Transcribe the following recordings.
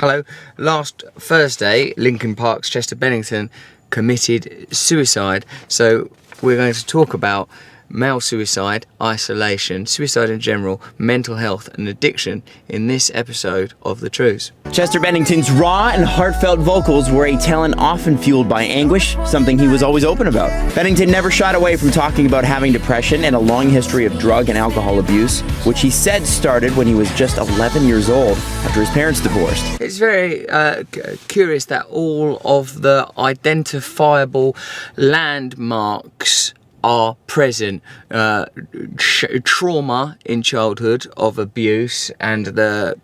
Hello. Last Thursday, Lincoln Park's Chester Bennington committed suicide. So we're going to talk about male suicide, isolation, suicide in general, mental health and addiction in this episode of The Truths. Chester Bennington's raw and heartfelt vocals were a talent often fueled by anguish, something he was always open about. Bennington never shied away from talking about having depression and a long history of drug and alcohol abuse, which he said started when he was just 11 years old after his parents divorced. It's very curious that all of the identifiable landmarks are present. Trauma in childhood of abuse and the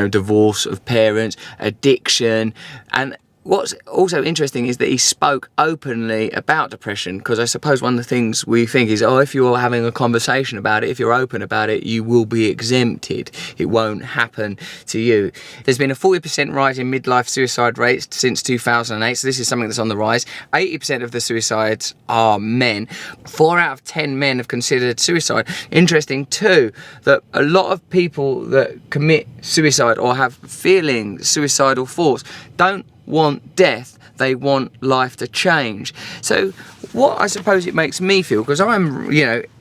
divorce of parents, addiction, and what's also interesting is that he spoke openly about depression, because I suppose one of the things we think is, if you're having a conversation about it, if you're open about it, you will be exempted. It won't happen to you. There's been a 40% rise in midlife suicide rates since 2008, so this is something that's on the rise. 80% of the suicides are men. 4 out of 10 men have considered suicide. Interesting too, that a lot of people that commit suicide or have feeling suicidal thoughts don't want death, they want life to change. So what I suppose it makes me feel, because I'm,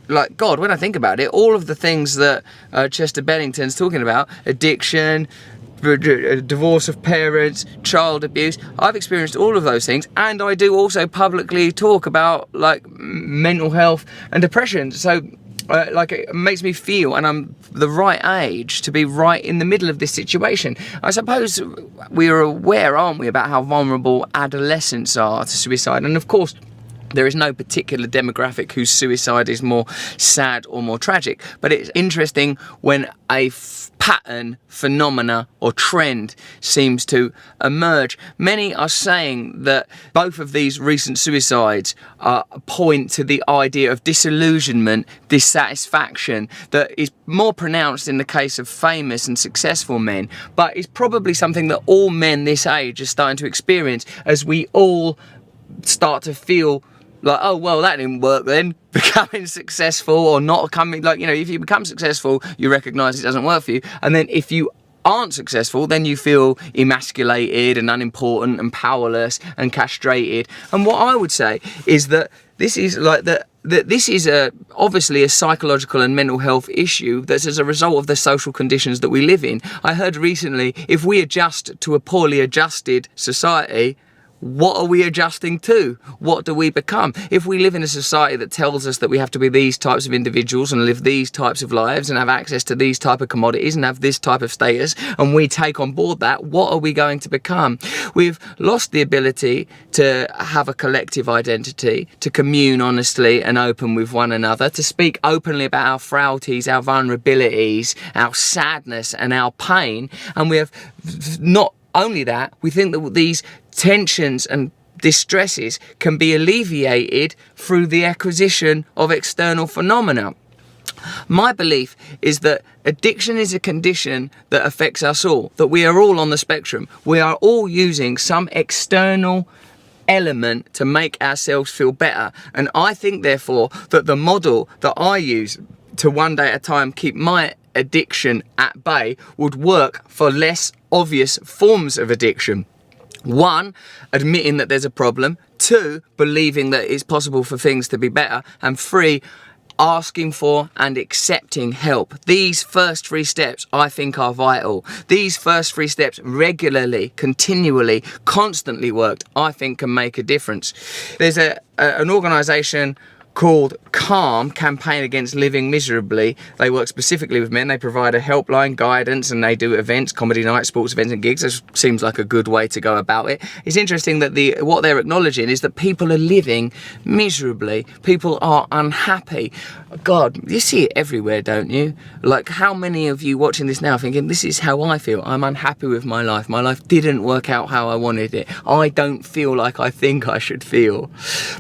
like God, when I think about it, all of the things that Chester Bennington's talking about, addiction, divorce of parents, child abuse, I've experienced all of those things, and I do also publicly talk about like mental health and depression. So it makes me feel, and I'm the right age to be right in the middle of this situation. I suppose we are aware, aren't we, about how vulnerable adolescents are to suicide, and of course there is no particular demographic whose suicide is more sad or more tragic, but it's interesting when a pattern, phenomena or trend seems to emerge. Many are saying that both of these recent suicides point to the idea of disillusionment, dissatisfaction, that is more pronounced in the case of famous and successful men, but is probably something that all men this age are starting to experience as we all start to feel like, oh, well, that didn't work then. Becoming successful or not coming, if you become successful, you recognise it doesn't work for you. And then if you aren't successful, then you feel emasculated and unimportant and powerless and castrated. And what I would say is that this is obviously a psychological and mental health issue that's as a result of the social conditions that we live in. I heard recently, if we adjust to a poorly adjusted society, what are we adjusting to? What do we become? If we live in a society that tells us that we have to be these types of individuals and live these types of lives and have access to these type of commodities and have this type of status, and we take on board that, what are we going to become? We've lost the ability to have a collective identity, to commune honestly and open with one another, to speak openly about our frailties, our vulnerabilities, our sadness and our pain. And we have not only that, we think that these tensions and distresses can be alleviated through the acquisition of external phenomena. My belief is that addiction is a condition that affects us all, that we are all on the spectrum. We are all using some external element to make ourselves feel better. And I think, therefore, that the model that I use to one day at a time keep my addiction at bay would work for less obvious forms of addiction. 1, admitting that there's a problem. 2, believing that it's possible for things to be better. And 3, asking for and accepting help. These first 3 steps I think are vital. These first 3 steps regularly, continually, constantly worked, I think can make a difference. There's an organisation called CALM, Campaign Against Living Miserably. They work specifically with men. They provide a helpline, guidance, and they do events, comedy nights, sports events and gigs. This seems like a good way to go about it. It's interesting that what they're acknowledging is that people are living miserably. People are unhappy. God, you see it everywhere, don't you? Like, how many of you watching this now thinking, this is how I feel. I'm unhappy with my life. My life didn't work out how I wanted it. I don't feel like I think I should feel.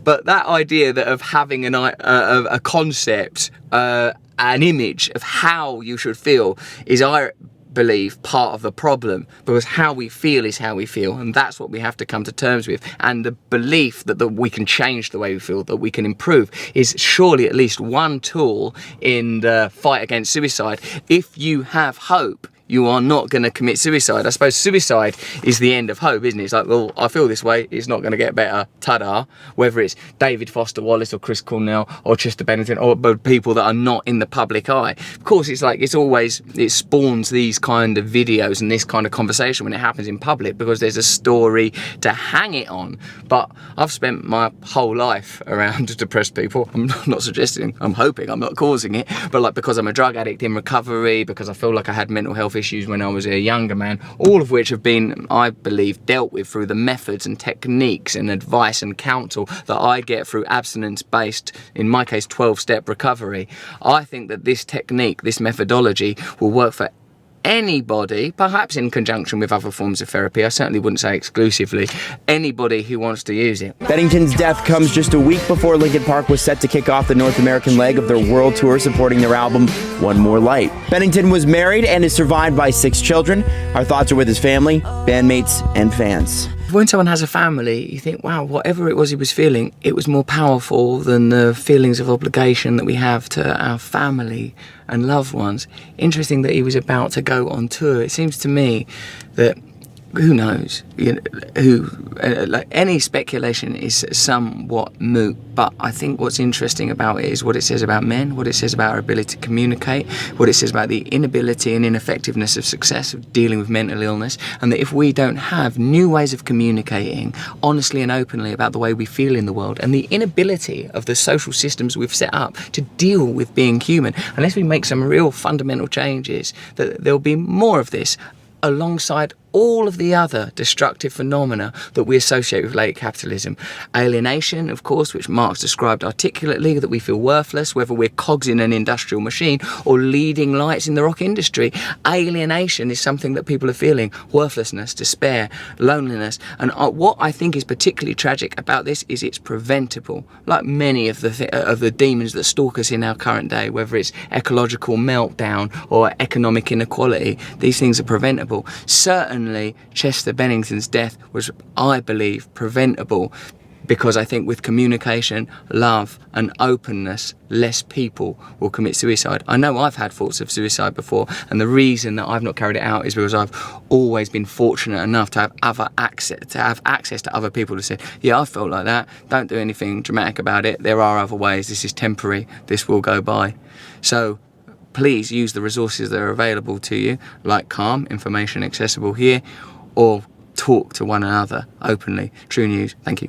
But that idea that of having a concept, an image of how you should feel is, I believe, part of the problem, because how we feel is how we feel, and that's what we have to come to terms with. And the belief that we can change the way we feel, that we can improve, is surely at least one tool in the fight against suicide. If you have hope, you are not going to commit suicide. I suppose suicide is the end of hope, isn't it? It's like, well, I feel this way, it's not going to get better, ta-da. Whether it's David Foster Wallace or Chris Cornell or Chester Bennington or people that are not in the public eye. Of course, it's like, it spawns these kind of videos and this kind of conversation when it happens in public because there's a story to hang it on. But I've spent my whole life around depressed people. I'm not suggesting, I'm hoping I'm not causing it, but like because I'm a drug addict in recovery, because I feel like I had mental health issues when I was a younger man, all of which have been, I believe, dealt with through the methods and techniques and advice and counsel that I get through abstinence-based, in my case, 12-step recovery. I think that this technique, this methodology will work for anybody, perhaps in conjunction with other forms of therapy. I certainly wouldn't say exclusively. Anybody who wants to use it. Bennington's death comes just a week before Linkin Park was set to kick off the North American leg of their world tour supporting their album, One More Light. Bennington was married and is survived by 6 children. Our thoughts are with his family, bandmates, and fans. When someone has a family, you think, wow, whatever it was he was feeling, it was more powerful than the feelings of obligation that we have to our family and loved ones. Interesting that he was about to go on tour. It seems to me that, who knows, like any speculation is somewhat moot, but I think what's interesting about it is what it says about men, what it says about our ability to communicate, what it says about the inability and ineffectiveness of success of dealing with mental illness, and that if we don't have new ways of communicating honestly and openly about the way we feel in the world, and the inability of the social systems we've set up to deal with being human, unless we make some real fundamental changes, that there'll be more of this alongside all of the other destructive phenomena that we associate with late capitalism. Alienation, of course, which Marx described articulately, that we feel worthless, whether we're cogs in an industrial machine or leading lights in the rock industry. Alienation is something that people are feeling. Worthlessness, despair, loneliness. And what I think is particularly tragic about this is it's preventable. Like many of the demons that stalk us in our current day, whether it's ecological meltdown or economic inequality, these things are preventable. Certainly, Chester Bennington's death was, I believe, preventable because I think with communication, love and openness, less people will commit suicide. I know I've had thoughts of suicide before, and the reason that I've not carried it out is because I've always been fortunate enough to have access to other people to say, yeah, I felt like that, don't do anything dramatic about it, there are other ways, this is temporary, this will go by. So please use the resources that are available to you, like Calm, information accessible here, or talk to one another openly. True News, thank you.